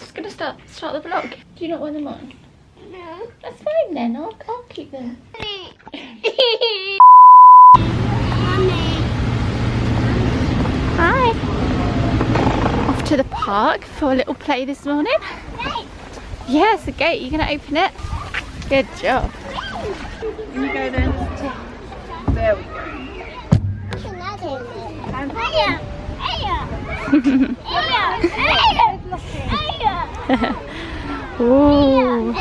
just gonna start the vlog. Do you not want them on? No. That's fine then. I'll keep them. Hi. Off to the park for a little play this morning. Right. Yes, the gate. You're gonna open it. Good job. Can you go then? There we go. Ooh.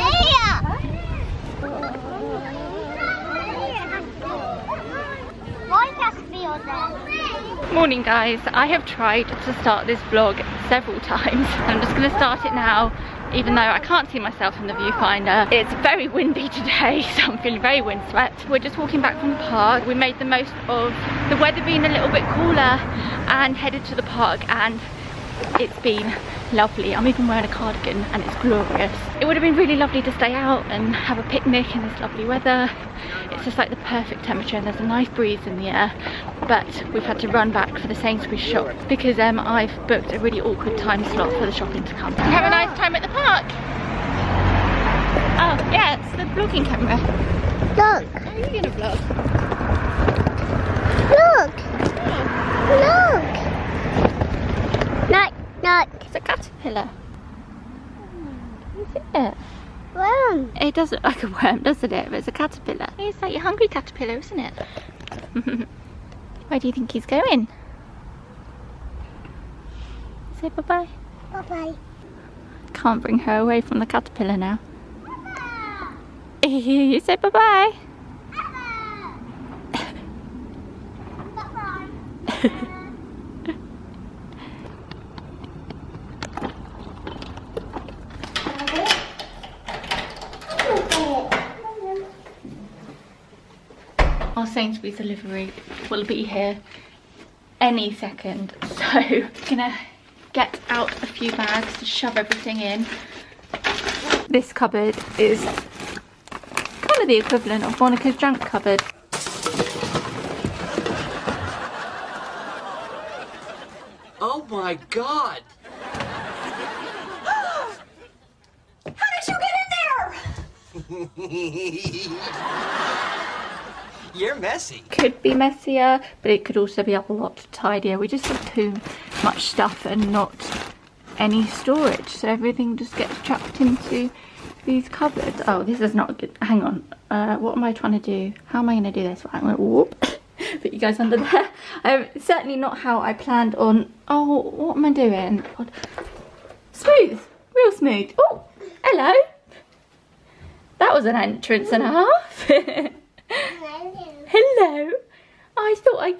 Morning guys, I have tried to start this vlog several times. I'm just going to start it now, even though I can't see myself in the viewfinder. It's very windy today, so I'm feeling very windswept. We're just walking back from the park. We made the most of the weather being a little bit cooler and headed to the park, and it's been lovely. I'm even wearing a cardigan and it's glorious. It would have been really lovely to stay out and have a picnic in this lovely weather. It's just like the perfect temperature and there's a nice breeze in the air, but we've had to run back for the Sainsbury's shop because I've booked a really awkward time slot for the shopping to come. Have a nice time at the park. Oh yeah, it's the vlogging camera. Look. How are you gonna vlog? Look. Look. It's a caterpillar. Is it? Worm. It does look like a worm, doesn't it? But it's a caterpillar. It's like your hungry caterpillar, isn't it? Where do you think he's going? Say bye-bye. Bye-bye. Can't bring her away from the caterpillar now. You say bye-bye. Our Sainsbury's delivery will be here any second, so I'm gonna get out a few bags to shove everything in. This cupboard is kind of the equivalent of Monica's junk cupboard. Oh my god! How did you get in there? You're messy. Could be messier, but it could also be a lot tidier. We just have too much stuff and not any storage, so everything just gets chucked into these cupboards. Oh, this is not good. Hang on. What am I trying to do? How am I going to do this? Right, I'm going to whoop. Put you guys under there. Certainly not how I planned on. Oh, what am I doing? God. Smooth. Real smooth. Oh, hello. That was an entrance and a half. Hello. I thought I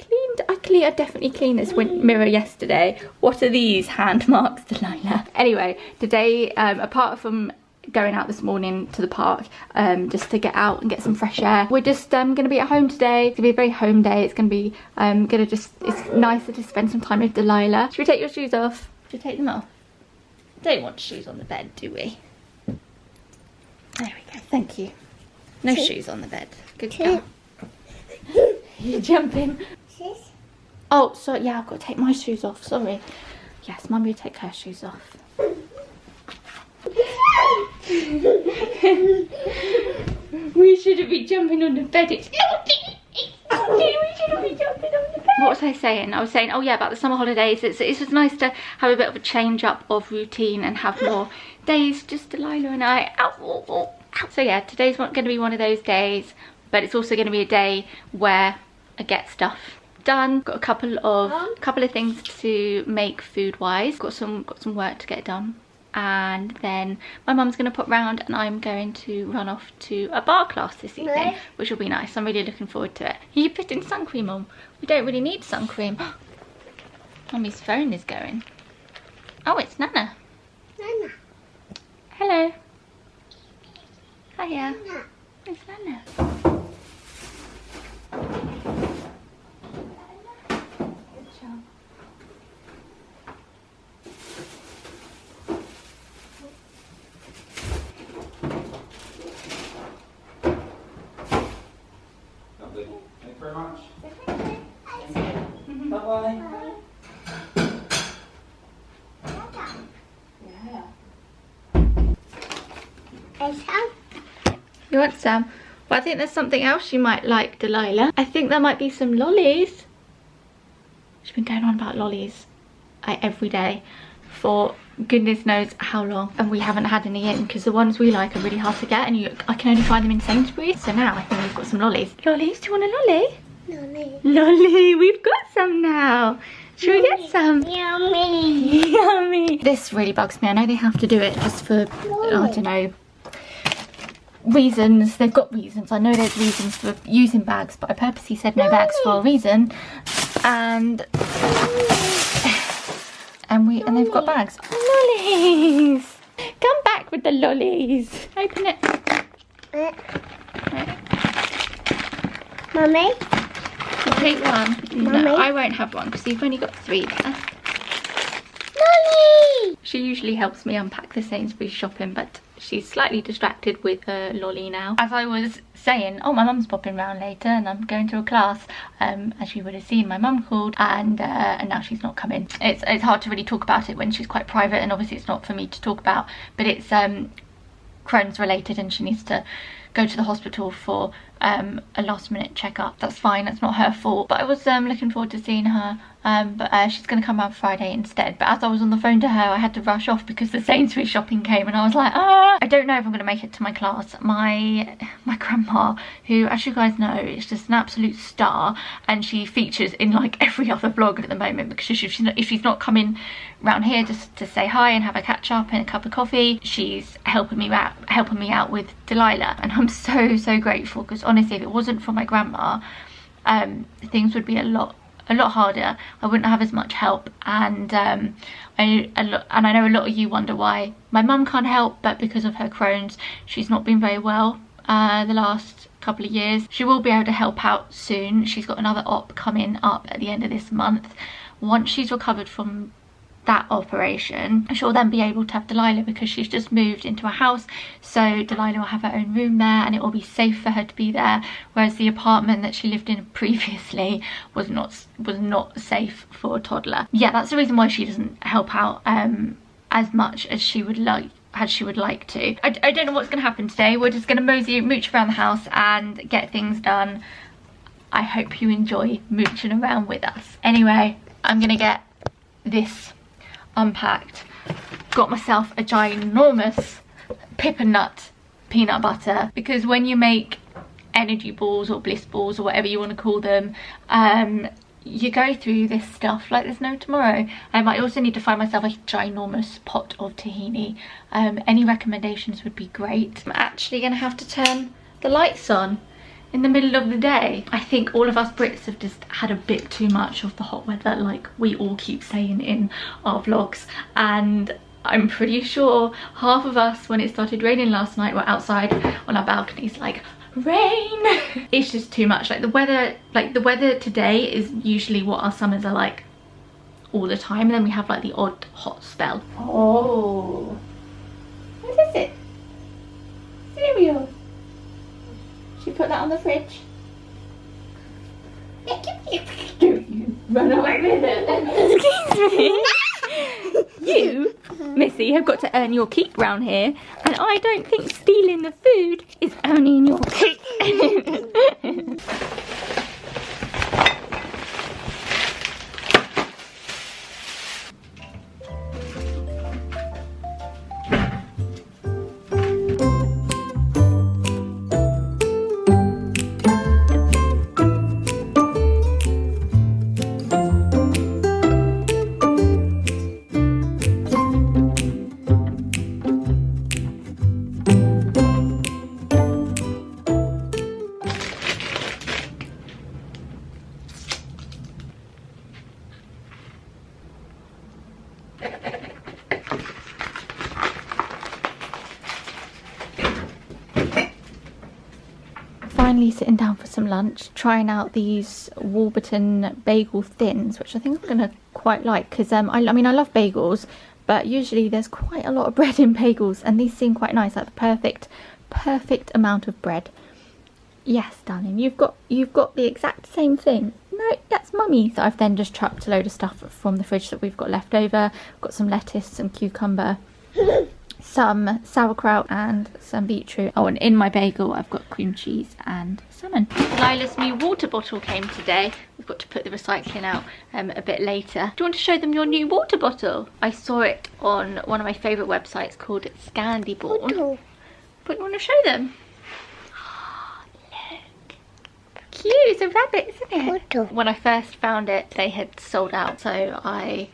definitely cleaned this mirror yesterday. What are these hand marks, Delilah? Anyway, today, apart from going out this morning to the park, just to get out and get some fresh air, we're just going to be at home today. It's going to be a very home day. It's going to be, it's nicer to spend some time with Delilah. Should we take your shoes off? Should we take them off? Don't want shoes on the bed, do we? There we go, thank you. No shoes on the bed. Good girl. You're jumping. Oh, so yeah, I've got to take my shoes off, sorry. Yes, Mummy will take her shoes off. We shouldn't be jumping on the bed. It's naughty. We shouldn't be jumping on the bed. What was I saying? I was saying, oh yeah, about the summer holidays. It's just nice to have a bit of a change up of routine and have more days, just Delilah and I. So yeah, today's going to be one of those days, but it's also going to be a day where I get stuff done. Got a couple of things to make food wise. Got some work to get done, and then my mum's going to pop round and I'm going to run off to a bar class this evening, which will be nice. I'm really looking forward to it. You put in sun cream on? We don't really need sun cream. Mummy's phone is going. Oh, it's Nana. Nana. Hello. Hiya. Nana. It's Nana. Thank you very much. Bye-bye. Yeah. It's how. You want some? Well, I think there's something else you might like, Delilah. I think there might be some lollies. She's been going on about lollies every day for goodness knows how long, and we haven't had any in because the ones we like are really hard to get, and I can only find them in Sainsbury's. So now I think we've got some lollies. Lollies? Do you want a lolly? Lolly. Lolly, we've got some now. Should we get some? Yummy. Yummy. This really bugs me. I know they have to do it just for, I don't know, reasons. They've got reasons. I know there's reasons for using bags, but I purposely said no bags for a reason. And they've got bags. Lollies. Come back with the lollies. Open it. Mummy? Take one. Mummy? No, I won't have one because you've only got 3 there. Lolly! She usually helps me unpack the Sainsbury's shopping, but she's slightly distracted with her lolly now. As I was saying, oh, my mum's popping round later and I'm going to a class. As you would have seen, my mum called and now she's not coming. It's hard to really talk about it when she's quite private, and obviously it's not for me to talk about, but it's Crohn's related and she needs to go to the hospital for a last minute checkup. That's fine, that's not her fault, but I was looking forward to seeing her, but she's going to come out Friday instead. But as I was on the phone to her, I had to rush off because the Sainsbury's shopping came and I was like, I don't know if I'm going to make it to my class. My grandma, who, as you guys know, is just an absolute star, and she features in like every other vlog at the moment because if she's not coming round here just to say hi and have a catch up and a cup of coffee, she's helping me out with Delilah, and I'm so grateful, because honestly, if it wasn't for my grandma, things would be a lot harder. I wouldn't have as much help, and I know a lot of you wonder why my mum can't help, but because of her Crohn's, she's not been very well the last couple of years. She will be able to help out soon. She's got another op coming up at the end of this month. Once she's recovered from that operation, she'll then be able to have Delilah, because she's just moved into a house, so Delilah will have her own room there and it will be safe for her to be there, whereas the apartment that she lived in previously was not safe for a toddler. Yeah, that's the reason why she doesn't help out as much as she would like to. I don't know what's going to happen today. We're just going to mooch around the house and get things done. I hope you enjoy mooching around with us. Anyway, I'm going to get this unpacked. Got myself a ginormous pippin nut peanut butter, because when you make energy balls or bliss balls or whatever you want to call them, you go through this stuff like there's no tomorrow. I also need to find myself a ginormous pot of tahini. Any recommendations would be great. I'm actually gonna have to turn the lights on in the middle of the day. I think all of us Brits have just had a bit too much of the hot weather, like we all keep saying in our vlogs, and I'm pretty sure half of us, when it started raining last night, were outside on our balconies like, rain. It's just too much. Like the weather today is usually what our summers are like all the time, and then we have like the odd hot spell. Oh, what is it? Cereal. Should we put that on the fridge? Don't you run away with it. Excuse me. You, Missy, have got to earn your keep round here, and I don't think stealing the food is earning your keep. Finally sitting down for some lunch, trying out these Warburton bagel thins, which I think I'm gonna quite like, because I mean I love bagels, but usually there's quite a lot of bread in bagels, and these seem quite nice, like the perfect amount of bread. Yes, darling, you've got the exact same thing. No, that's mummy. So I've then just chucked a load of stuff from the fridge that we've got left over. Got some lettuce, some cucumber, some sauerkraut and some beetroot. Oh, and in my bagel I've got cream cheese and salmon. Lila's new water bottle came today. We've got to put the recycling out a bit later. Do you want to show them your new water bottle? I saw it on one of my favourite websites called Scandiborn. But you want to show them? Oh, look. Cute, it's a rabbit, isn't it? When I first found it, they had sold out, so I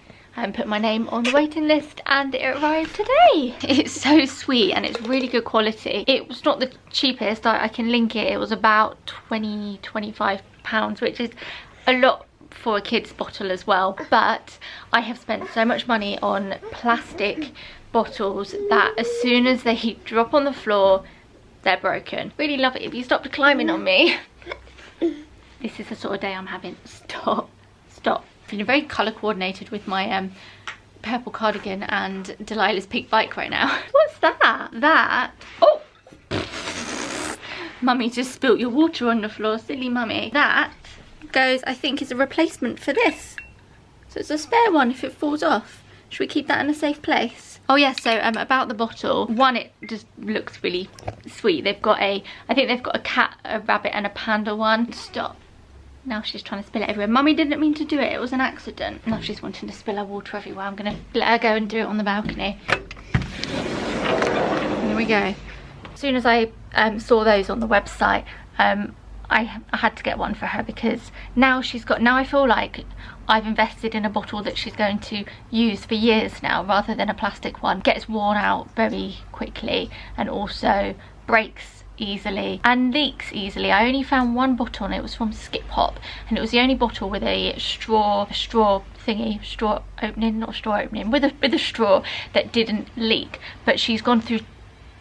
put my name on the waiting list and it arrived today. It's so sweet and it's really good quality. It was not the cheapest, I can link it. It was about £25, which is a lot for a kid's bottle as well. But I have spent so much money on plastic bottles that as soon as they drop on the floor, they're broken. Really love it. If you stopped climbing on me. This is the sort of day I'm having. Stop. Feeling very colour coordinated with my purple cardigan and Delilah's pink bike right now. What's that? Oh! Mummy just spilt your water on the floor, silly mummy. That goes, I think, is a replacement for this. So it's a spare one if it falls off. Should we keep that in a safe place? Oh yeah, so about the bottle, one, it just looks really sweet. They've got I think they've got a cat, a rabbit and a panda one. Stop. Now she's trying to spill it everywhere. Mummy didn't mean to do it, it was an accident. Now she's wanting to spill her water everywhere. I'm gonna let her go and do it on the balcony. Here we go. As soon as I saw those on the website, I had to get one for her because now I feel like I've invested in a bottle that she's going to use for years now rather than a plastic one. Gets worn out very quickly and also breaks easily and leaks easily. I only found one bottle and it was from Skip Hop and it was the only bottle with a straw opening with a straw that didn't leak, but she's gone through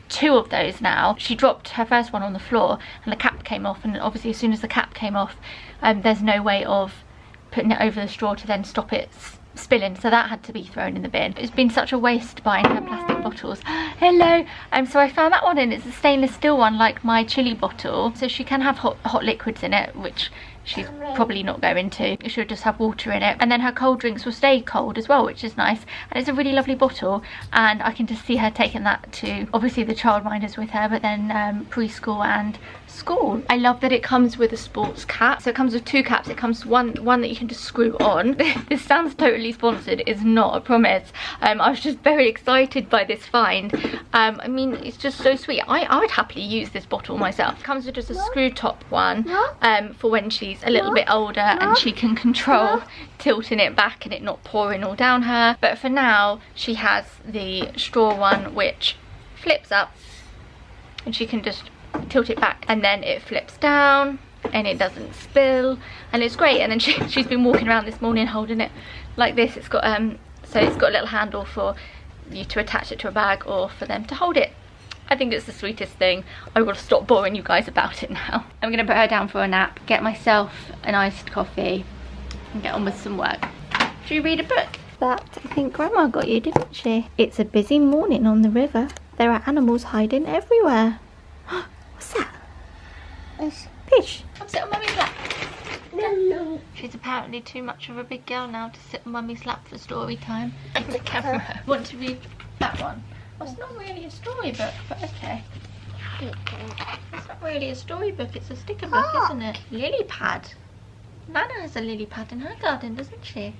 2 of those now. She dropped her first one on the floor and the cap came off, and obviously as soon as the cap came off there's no way of putting it over the straw to then stop it spilling, so that had to be thrown in the bin. It's been such a waste buying her plastic bottles. Hello. So I found that one and it's a stainless steel one like my chili bottle, so she can have hot liquids in it, which she's probably not going to. She'll just have water in it, and then her cold drinks will stay cold as well, which is nice. And it's a really lovely bottle, and I can just see her taking that to obviously the childminders with her, but then preschool and school. I love that it comes with a sports cap, so it comes with 2 caps. It comes one that you can just screw on. This sounds totally sponsored, it's not, I promise. I was just very excited by this find. I mean, it's just so sweet. I would happily use this bottle myself. It comes with just a screw top one for when she's a little bit older and she can control tilting it back and it not pouring all down her. But for now she has the straw one which flips up and she can just tilt it back and then it flips down and it doesn't spill, and it's great. And then she's been walking around this morning holding it like this. It's got so it's got a little handle for you to attach it to a bag or for them to hold it. I think it's the sweetest thing. I will stop boring you guys about it now. I'm gonna put her down for a nap, get myself an iced coffee and get on with some work. Should we read a book? That I think Grandma got you, didn't she? It's a busy morning on the river. There are animals hiding everywhere. What's that? Fish. Come sit on Mummy's lap. No. She's apparently too much of a big girl now to sit on Mummy's lap for story time. The camera. Want to read that one? Well, it's not really a storybook, but okay. It's not really a storybook, it's a sticker book, isn't it? Lily pad. Nana has a lily pad in her garden, doesn't she?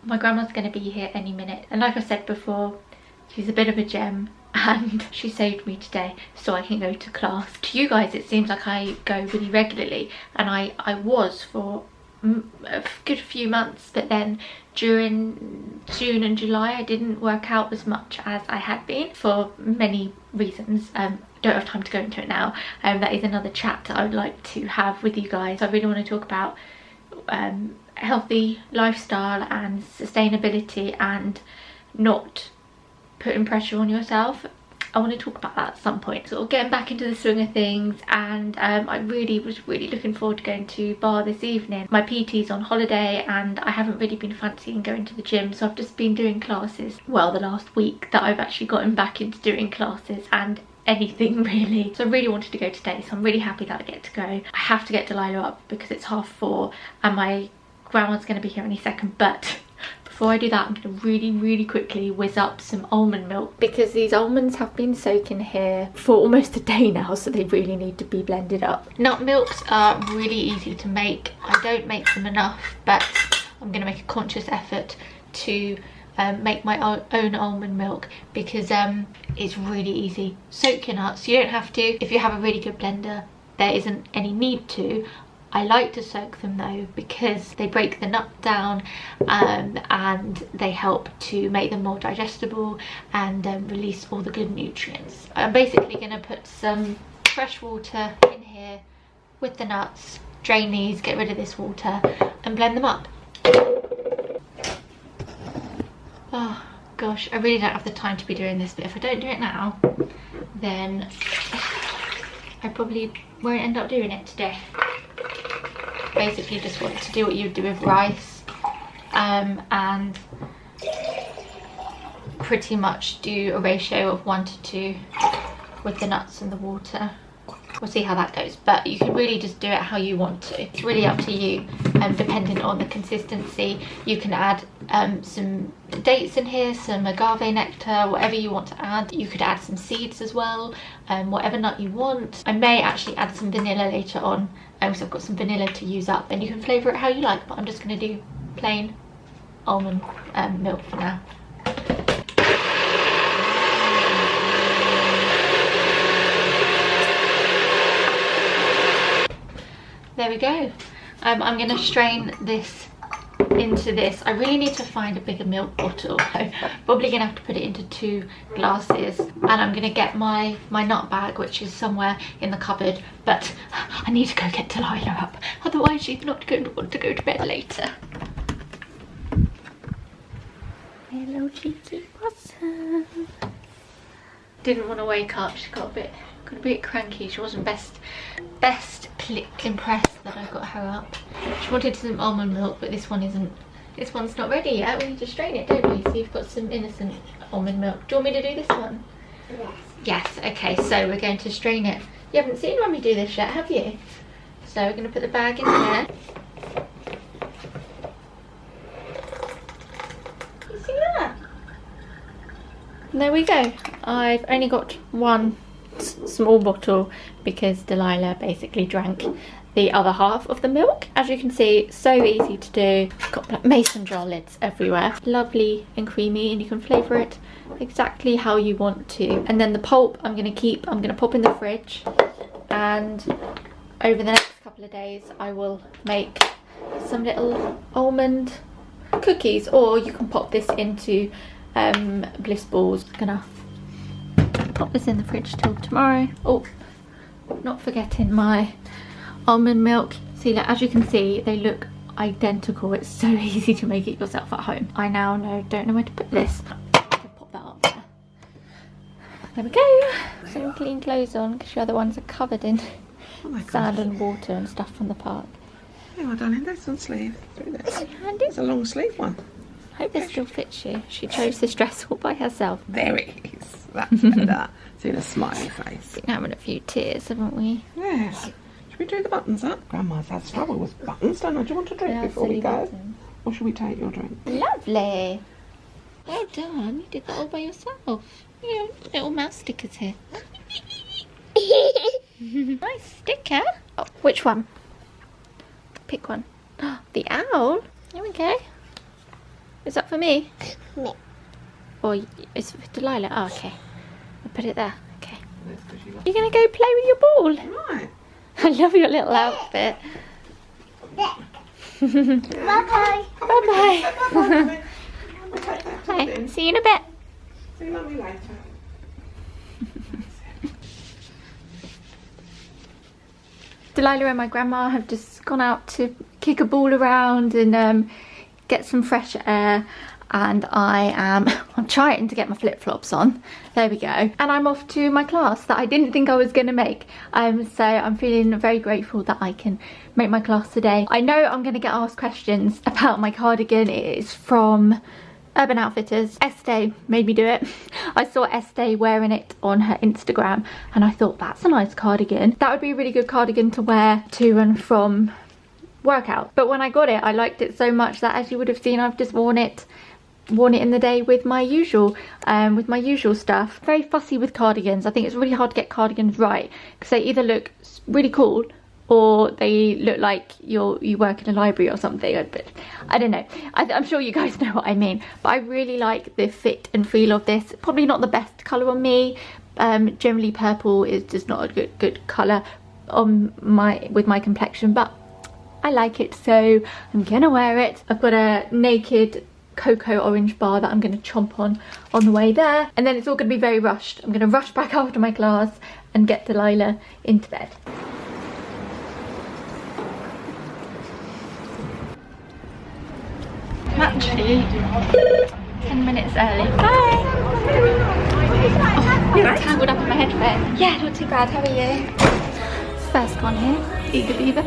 My grandma's going to be here any minute, and like I said before, she's a bit of a gem and she saved me today so I can go to class. To you guys it seems like I go really regularly, and I was for a good few months, but then during June and July I didn't work out as much as I had been for many reasons. Don't have time to go into it now. That is another chat I would like to have with you guys. I really want to talk about healthy lifestyle and sustainability and not putting pressure on yourself. I want to talk about that at some point. Sort of getting back into the swing of things, and I was really looking forward to going to bar this evening. My PT's on holiday and I haven't really been fancying going to the gym, so I've just been doing classes. Well, the last week that I've actually gotten back into doing classes and anything really. So I really wanted to go today, so I'm really happy that I get to go. I have to get Delilah up because it's 4:30 and my grandma's going to be here any second, but before I do that, I'm going to really quickly whiz up some almond milk because these almonds have been soaking here for almost a day now, so they really need to be blended up. Nut milks are really easy to make. I don't make them enough, but I'm going to make a conscious effort to make my own almond milk because it's really easy. Soak your nuts. You don't have to. If you have a really good blender, there isn't any need to. I like to soak them though because they break the nut down and they help to make them more digestible and release all the good nutrients. I'm basically going to put some fresh water in here with the nuts, drain these, get rid of this water and blend them up. Oh gosh, I really don't have the time to be doing this, but if I don't do it now, then I probably won't end up doing it today. Basically just want to do what you would do with rice and pretty much do a ratio of 1 to 2 with the nuts and the water. We'll see how that goes, but you can really just do it how you want to. It's really up to you, depending on the consistency. You can add some dates in here, some agave nectar, whatever you want to add. You could add some seeds as well, whatever nut you want. I may actually add some vanilla later on, so I've got some vanilla to use up, and you can flavour it how you like, but I'm just going to do plain almond milk for now. There we go. I'm going to strain this into this. I really need to find a bigger milk bottle. I'm probably going to have to put it into 2 glasses. And I'm going to get my nut bag, which is somewhere in the cupboard. But I need to go get Delilah up. Otherwise she's not going to want to go to bed later. Hello, cheeky possum. Didn't want to wake up. She got a bit cranky. She wasn't best impressed that I got her up. She wanted some almond milk, but this one's not ready yet. We need to strain it, don't we? So you've got some innocent almond milk. Do you want me to do this one? Yes. Okay, so we're going to strain it. You haven't seen Mummy do this yet, have you? So we're going to put the bag in there. You see that? And there we go. I've only got one small bottle because Delilah basically drank the other half of the milk. As you can see, so easy to do. Got like mason jar lids everywhere. Lovely and creamy, and you can flavour it exactly how you want to. And then the pulp I'm going to pop in the fridge, and over the next couple of days I will make some little almond cookies, or you can pop this into bliss balls. I'm gonna pop this in the fridge till tomorrow. Oh, not forgetting my almond milk. See, like, as you can see, they look identical. It's so easy to make it yourself at home. I now don't know where to put this. I'll pop that up there. There we go. Some clean clothes on because your other ones are covered in sand and water and stuff from the park. Yeah, well, darling, that's on sleeve. Through this. Handy. It's a long sleeve one. Hope this still fits you. She chose this dress all by herself. There it is. That's better. Seeing a smiley face. Been having a few tears, haven't we? Yes. Should we do the buttons up? Grandma's had trouble with buttons, don't I? Do you want a drink before we go? Buttons. Or should we take your drink? Lovely. Well done. You did that all by yourself. Yeah, little mouse stickers here. Nice sticker. Oh, which one? Pick one. The owl. There we go. Is that for me? No. Or it's for Delilah? Oh, okay. I'll put it there. Okay. You're going to go play with your ball? Right. I love your little outfit. Bye-bye. Bye-bye. Bye. See you in a bit. See you Mummy later. Delilah and my grandma have just gone out to kick a ball around and get some fresh air. And I'm trying to get my flip-flops on. There we go. And I'm off to my class that I didn't think I was going to make. So I'm feeling very grateful that I can make my class today. I know I'm going to get asked questions about my cardigan. It is from Urban Outfitters. Estee made me do it. I saw Estee wearing it on her Instagram and I thought, that's a nice cardigan. That would be a really good cardigan to wear to and from workout. But when I got it, I liked it so much that, as you would have seen, I've just worn it in the day with my usual stuff. Very fussy with cardigans. I think it's really hard to get cardigans right because they either look really cool or they look like you work in a library or something. But I don't know. I'm sure you guys know what I mean. But I really like the fit and feel of this. Probably not the best colour on me. Generally purple is just not a good colour on with my complexion, but I like it, so I'm gonna wear it. I've got a naked cocoa orange bar that I'm going to chomp on the way there, and then it's all going to be very rushed. I'm going to rush back after my class and get Delilah into bed. I'm actually 10 minutes early. Bye! Oh, I'm tangled up in my headphones. Yeah, not too bad. How are you? First one here, eager beaver.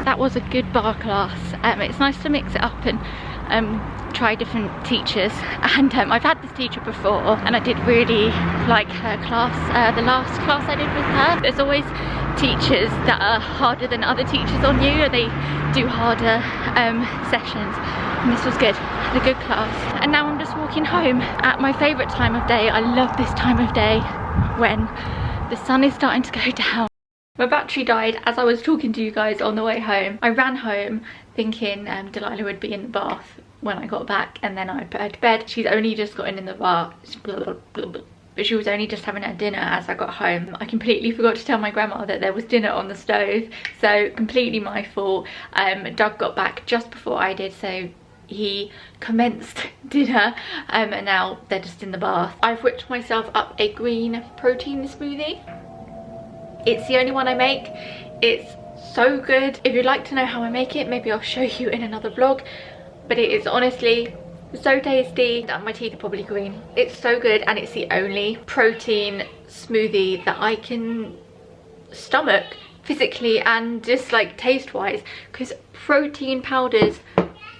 That was a good bar class. It's nice to mix it up and try different teachers, and I've had this teacher before and I did really like her class, the last class I did with her. There's always teachers that are harder than other teachers on you, or they do harder sessions, and this was good. Had a good class. And now I'm just walking home at my favourite time of day. I love this time of day when the sun is starting to go down. My battery died as I was talking to you guys on the way home. I ran home thinking Delilah would be in the bath when I got back, and then I'd put her to bed. She's only just gotten in the bath, but she was only just having her dinner as I got home. I completely forgot to tell my grandma that there was dinner on the stove, so completely my fault. Doug got back just before I did, so he commenced dinner, and now they're just in the bath. I've whipped myself up a green protein smoothie. It's the only one I make. It's so good. If you'd like to know how I make it, maybe I'll show you in another vlog. But it is honestly so tasty. My teeth are probably green. It's so good, and it's the only protein smoothie that I can stomach physically and just like taste wise, because protein powders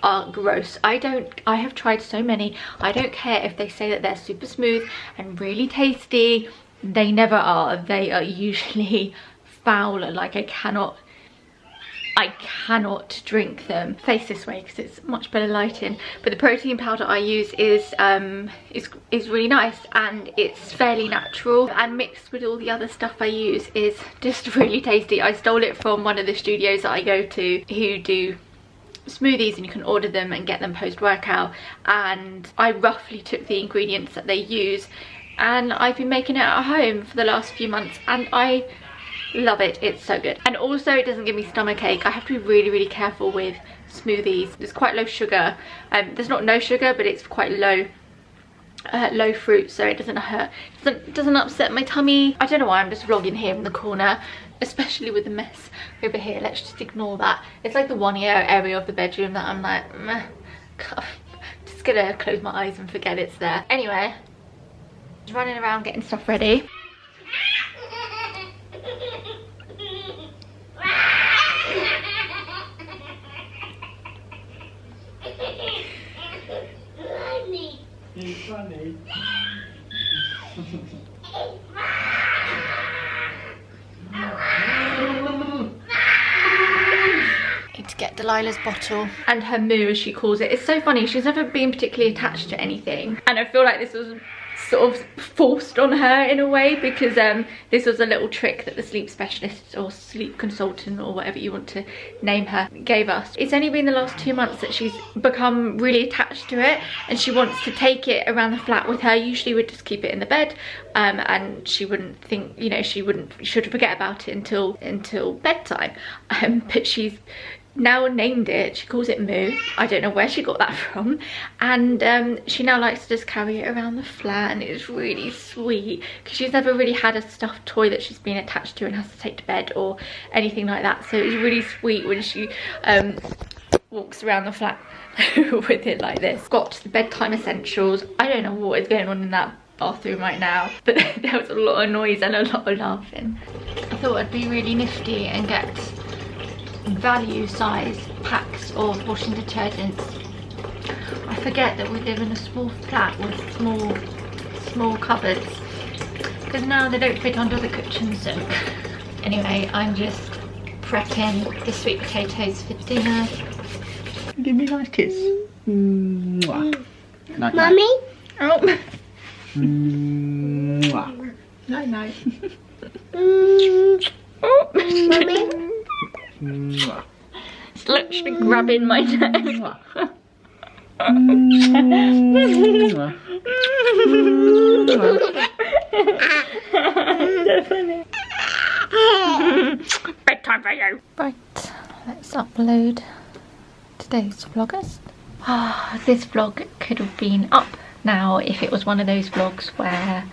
are gross. I have tried so many. I don't care if they say that they're super smooth and really tasty. They never are. They are usually foul. Like I cannot drink them. Face this way because it's much better lighting. But the protein powder I use is really nice, and it's fairly natural, and mixed with all the other stuff I use is just really tasty. I stole it from one of the studios that I go to who do smoothies, and you can order them and get them post-workout, and I roughly took the ingredients that they use, and I've been making it at home for the last few months, and I love it. It's so good. And also it doesn't give me stomachache. I have to be really careful with smoothies. It's quite low sugar. There's not no sugar, but it's quite low fruit, so it doesn't hurt. It doesn't upset my tummy. I don't know why I'm just vlogging here in the corner, especially with the mess over here. Let's just ignore that. It's like the one area of the bedroom that I'm like, meh, just gonna close my eyes and forget it's there. Anyway, just running around getting stuff ready. He's funny. Need to get Delilah's bottle and her moo, as she calls it. It's so funny, she's never been particularly attached to anything, and I feel like this was sort of forced on her in a way, because this was a little trick that the sleep specialist or sleep consultant or whatever you want to name her gave us. It's only been the last 2 months that she's become really attached to it, and she wants to take it around the flat with her. Usually we'd just keep it in the bed, and she wouldn't think, you know, she'd forget about it until bedtime, but she's now named it. She calls it Moo. I don't know where she got that from. And she now likes to just carry it around the flat, and it's really sweet because she's never really had a stuffed toy that she's been attached to and has to take to bed or anything like that. So it's really sweet when she walks around the flat with it like this. Got the bedtime essentials. I don't know what is going on in that bathroom right now, but there was a lot of noise and a lot of laughing. I thought I'd be really nifty and get value size packs of washing detergents. I forget that we live in a small flat with small cupboards, because now they don't fit under the kitchen sink. Anyway, I'm just prepping the sweet potatoes for dinner. Give me a nice kiss. Mwah. Night, Mummy? Oh. Mwah. Night, night. Oh. Mummy? Mwah. It's literally grabbing my neck. Mwah. Mwah. So funny. Bedtime for you. Right, let's upload today's Vlogust. This vlog could have been up now if it was one of those vlogs where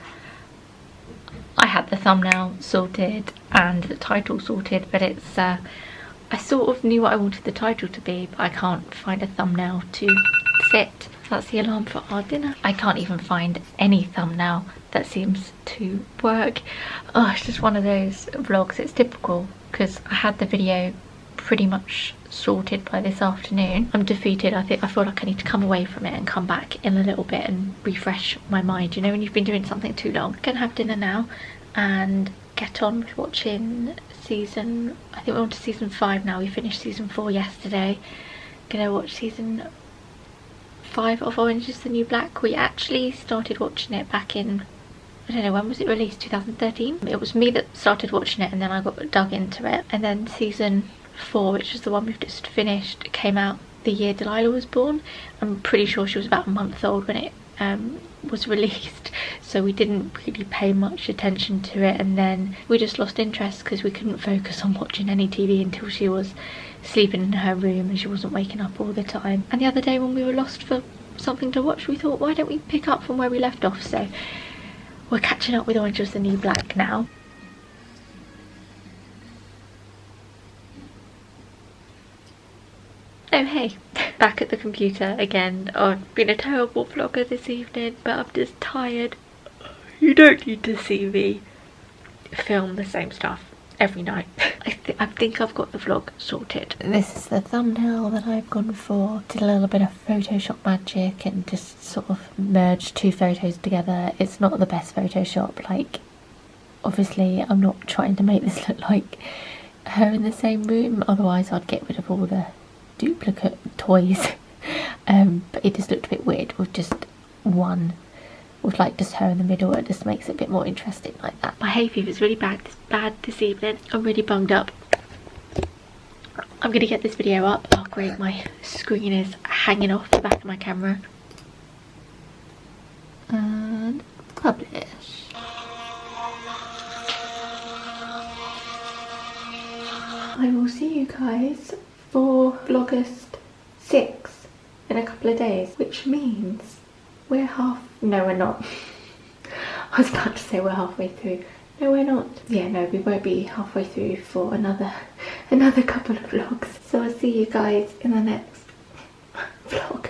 I had the thumbnail sorted and the title sorted, but it's I sort of knew what I wanted the title to be, but I can't find a thumbnail to fit. That's the alarm for our dinner. I can't even find any thumbnail that seems to work. Oh, it's just one of those vlogs. It's typical because I had the video pretty much sorted by this afternoon. I'm defeated. I feel like I need to come away from it and come back in a little bit and refresh my mind. You know, when you've been doing something too long. I'm gonna have dinner now and get on with watching season, I think we're on to season 5 now. We finished season 4 yesterday. Gonna watch season 5 of Orange is the New Black. We actually started watching it back in, I don't know, when was it released? 2013? It was me that started watching it and then I got dug into it. And then season 4, which is the one we've just finished, came out the year Delilah was born. I'm pretty sure she was about a month old when it was released, so we didn't really pay much attention to it, and then we just lost interest because we couldn't focus on watching any TV until she was sleeping in her room and she wasn't waking up all the time. And the other day when we were lost for something to watch, we thought, why don't we pick up from where we left off? So we're catching up with Orange is the New Black now. Oh hey, back at the computer again. I've been a terrible vlogger this evening, but I'm just tired. You don't need to see me film the same stuff every night. I think I've got the vlog sorted. This is the thumbnail that I've gone for. Did a little bit of Photoshop magic and just sort of merged 2 photos together. It's not the best Photoshop, like obviously I'm not trying to make this look like her in the same room, otherwise I'd get rid of all the duplicate toys. But it just looked a bit weird with just one, with like just her in the middle. It just makes it a bit more interesting like that. My hay fever's really bad this evening. I'm really bunged up. I'm gonna get this video up. Oh great, my screen is hanging off the back of my camera. And publish. I will see you guys for Vlogust 6 in a couple of days, which means we're no we're not. I was about to say we're halfway through. No, we're not. Yeah, no, we won't be halfway through for another couple of vlogs. So I'll see you guys in the next vlog.